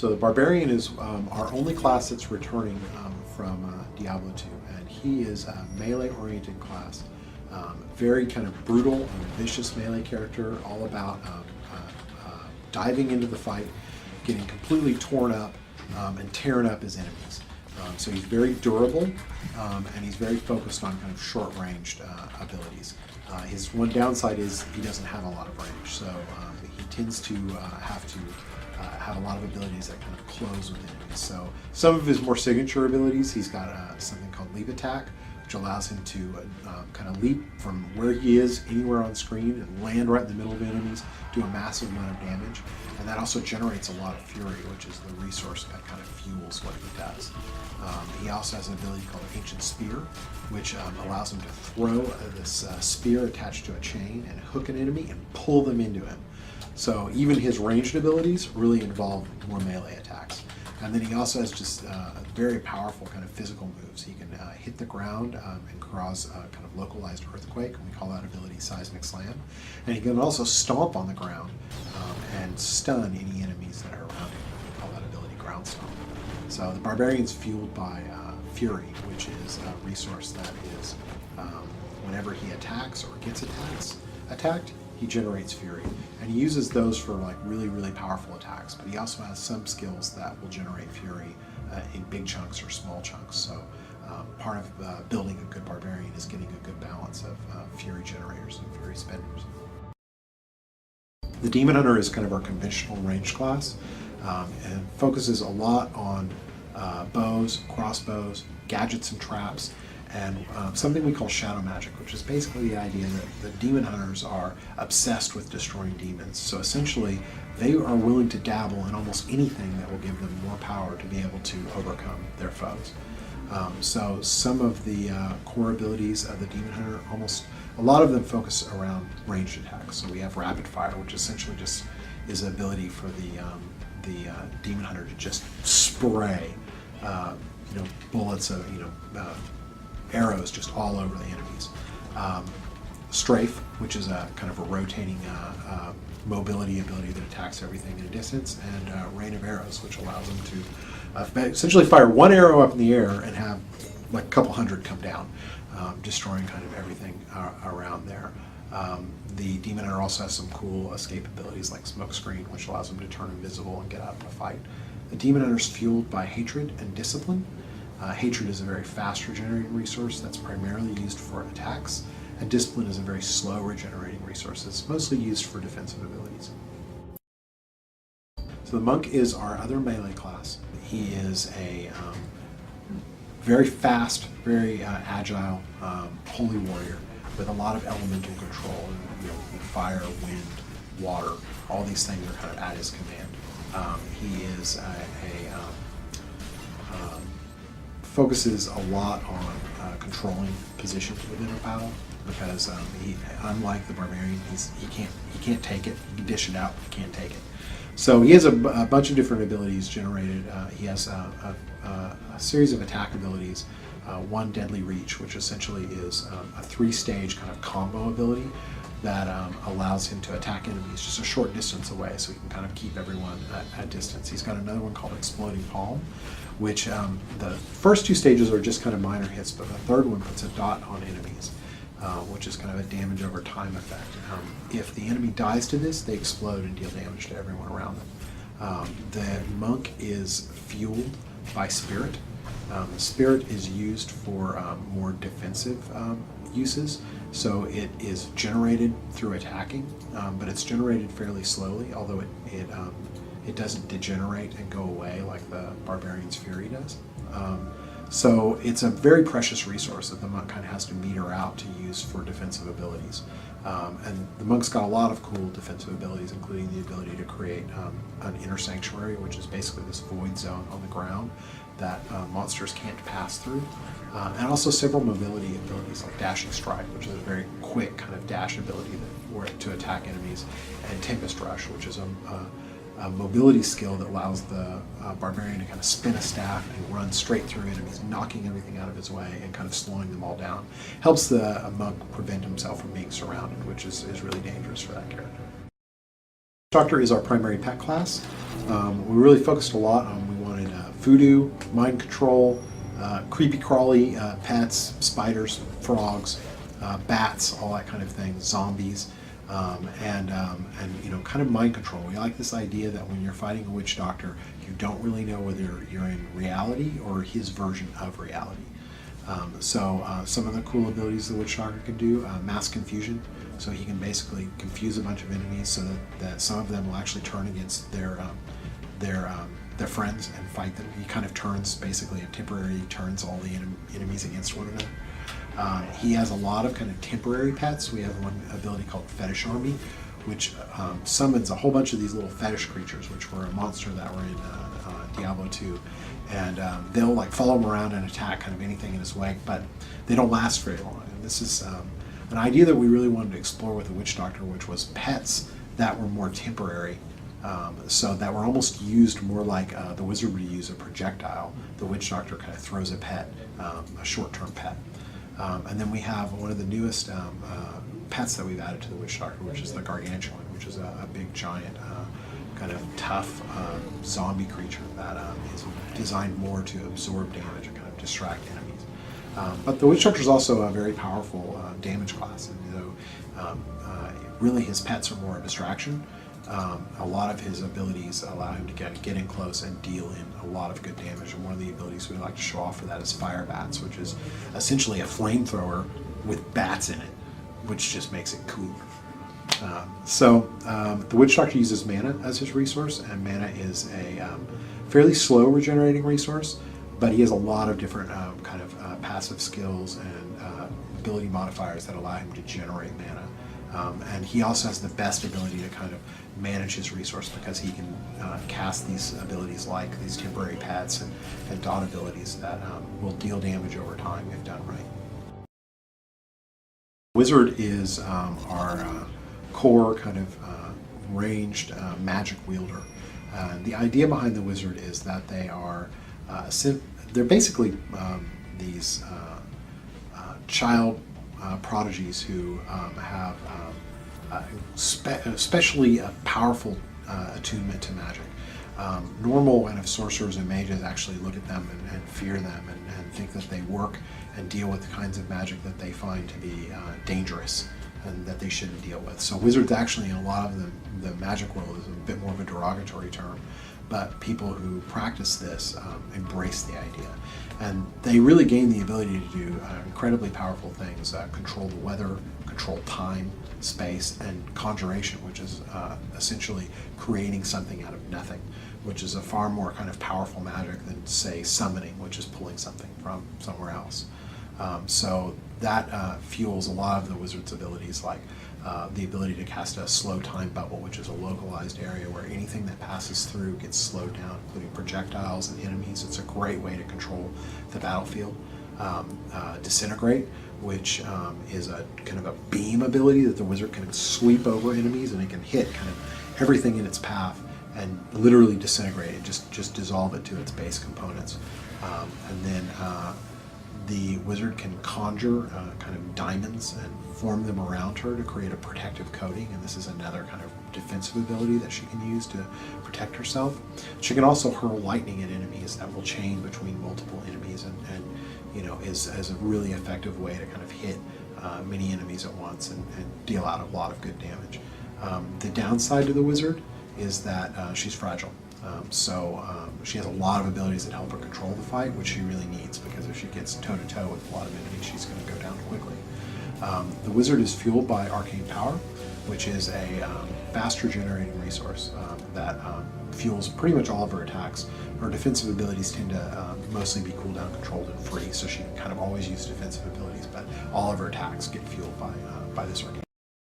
So the Barbarian is our only class that's returning from Diablo 2, and he is a melee-oriented class. Very kind of brutal and vicious melee character, all about diving into the fight, getting completely torn up, and tearing up his enemies. So he's very durable, and he's very focused on kind of short-ranged abilities. His one downside is he doesn't have a lot of range, so he tends to have to have a lot of abilities that kind of close with enemies. So some of his more signature abilities, he's got something called leap attack, which allows him to kind of leap from where he is anywhere on screen and land right in the middle of enemies, do a massive amount of damage. And that also generates a lot of fury, which is the resource that kind of fuels what he does. He also has an ability called Ancient Spear, which allows him to throw this spear attached to a chain and hook an enemy and pull them into him. So even his ranged abilities really involve more melee attacks. And then he also has just very powerful kind of physical moves. He can hit the ground and cause a kind of localized earthquake. We call that ability Seismic Slam. And he can also stomp on the ground and stun any enemies that are around him. We call that ability Ground Stomp. So the Barbarian's fueled by Fury, which is a resource that is whenever he attacks or gets attacked, he generates Fury. And he uses those for like really, really powerful attacks, but he also has some skills that will generate Fury in big chunks or small chunks. So part of building a good Barbarian is getting a good balance of Fury generators and Fury spenders. The Demon Hunter is kind of our conventional range class and focuses a lot on bows, crossbows, gadgets and traps, and something we call shadow magic, which is basically the idea that the demon hunters are obsessed with destroying demons. So essentially, they are willing to dabble in almost anything that will give them more power to be able to overcome their foes. So some of the core abilities of the demon hunter, a lot of them focus around ranged attacks. So we have rapid fire, which essentially just is an ability for the demon hunter to just spray bullets of arrows just all over the enemies. Strafe, which is a kind of a rotating mobility ability that attacks everything in a distance, and rain of arrows, which allows them to essentially fire one arrow up in the air and have like a couple hundred come down, destroying kind of everything around there. The Demon Hunter also has some cool escape abilities like Smoke Screen, which allows him to turn invisible and get out of a fight. The Demon Hunter is fueled by Hatred and Discipline. Hatred is a very fast regenerating resource that's primarily used for attacks, and Discipline is a very slow regenerating resource that's mostly used for defensive abilities. So the Monk is our other melee class. He is a very fast, very agile, holy warrior with a lot of elemental control. Fire, wind, water, all these things are kind of at his command. He is focuses a lot on controlling positions within a battle, because unlike the Barbarian, he can't take it. He can dish it out, but he can't take it. So he has a bunch of different abilities generated. He has a series of attack abilities. One, Deadly Reach, which essentially is a 3-stage kind of combo ability that allows him to attack enemies just a short distance away, so he can kind of keep everyone at distance. He's got another one called Exploding Palm, which the first 2 stages are just kind of minor hits, but the third one puts a dot on enemies, which is kind of a damage over time effect. If the enemy dies to this, they explode and deal damage to everyone around them. The Monk is fueled by Spirit. Spirit is used for more defensive uses, so it is generated through attacking, but it's generated fairly slowly, although it doesn't degenerate and go away like the Barbarian's Fury does. So it's a very precious resource that the Monk kind of has to meter out to use for defensive abilities. And the Monk's got a lot of cool defensive abilities, including the ability to create an inner sanctuary, which is basically this void zone on the ground that monsters can't pass through. And also several mobility abilities like Dashing Strike, which is a very quick kind of dash ability to attack enemies, and Tempest Rush, which is a mobility skill that allows the Barbarian to kind of spin a staff and run straight through enemies, knocking everything out of his way and kind of slowing them all down. Helps the Monk prevent himself from being surrounded, which is really dangerous for that character. Doctor is our primary pet class. We really focused a lot on, we wanted voodoo, mind control, creepy crawly pets, spiders, frogs, bats, all that kind of thing, zombies, and kind of mind control. We like this idea that when you're fighting a witch doctor, you don't really know whether you're in reality or his version of reality. Some of the cool abilities the witch doctor can do: mass confusion. So he can basically confuse a bunch of enemies so that some of them will actually turn against their friends and fight them. He kind of temporarily turns all the enemies against one another. He has a lot of kind of temporary pets. We have one ability called Fetish Army, which summons a whole bunch of these little fetish creatures, which were a monster that were in Diablo 2. And they'll like follow him around and attack kind of anything in his way, but they don't last very long. And this is an idea that we really wanted to explore with the witch doctor, which was pets that were more temporary. So that were almost used more like the wizard would use a projectile. The witch doctor kind of throws a pet, a short-term pet. And then we have one of the newest pets that we've added to the witch doctor, which is the gargantuan, which is a big, giant, kind of tough zombie creature that is designed more to absorb damage and kind of distract enemies. But the witch doctor is also a very powerful damage class, and really his pets are more a distraction. A lot of his abilities allow him to get in close and deal in a lot of good damage. And one of the abilities we like to show off for that is fire bats, which is essentially a flamethrower with bats in it, which just makes it cooler. The witch doctor uses mana as his resource, and mana is a fairly slow regenerating resource, but he has a lot of different passive skills and ability modifiers that allow him to generate mana. And he also has the best ability to kind of manage his resource, because he can cast these abilities like these temporary pets and dot abilities that will deal damage over time if done right. Wizard is our core kind of ranged magic wielder. The idea behind the wizard is that they are they're basically these child prodigies who have especially a powerful attunement to magic. Normal kind of sorcerers and mages actually look at them and fear them and think that they work and deal with the kinds of magic that they find to be dangerous and that they shouldn't deal with. So wizards actually, in a lot of the magic world, is a bit more of a derogatory term, but people who practice this embrace the idea. And they really gain the ability to do incredibly powerful things: control the weather, control time, space, and conjuration, which is essentially creating something out of nothing, which is a far more kind of powerful magic than, say, summoning, which is pulling something from somewhere else. So that fuels a lot of the wizard's abilities, like the ability to cast a slow time bubble, which is a localized area where anything that passes through gets slowed down, including projectiles and enemies. It's a great way to control the battlefield. Disintegrate, which is a kind of a beam ability that the wizard can sweep over enemies, and it can hit kind of everything in its path and literally disintegrate it, just dissolve it to its base components. And then the wizard can conjure kind of diamonds and form them around her to create a protective coating, and this is another kind of defensive ability that she can use to protect herself. She can also hurl lightning at enemies that will chain between multiple enemies, and is a really effective way to kind of hit many enemies at once and deal out a lot of good damage. The downside to the wizard is that she's fragile. She has a lot of abilities that help her control the fight, which she really needs, because if she gets toe-to-toe with a lot of enemies, she's going to go down quickly. The wizard is fueled by arcane power, which is a fast regenerating resource that fuels pretty much all of her attacks. Her defensive abilities tend to mostly be cooldown controlled and free, so she can kind of always use defensive abilities, but all of her attacks get fueled by this arcane.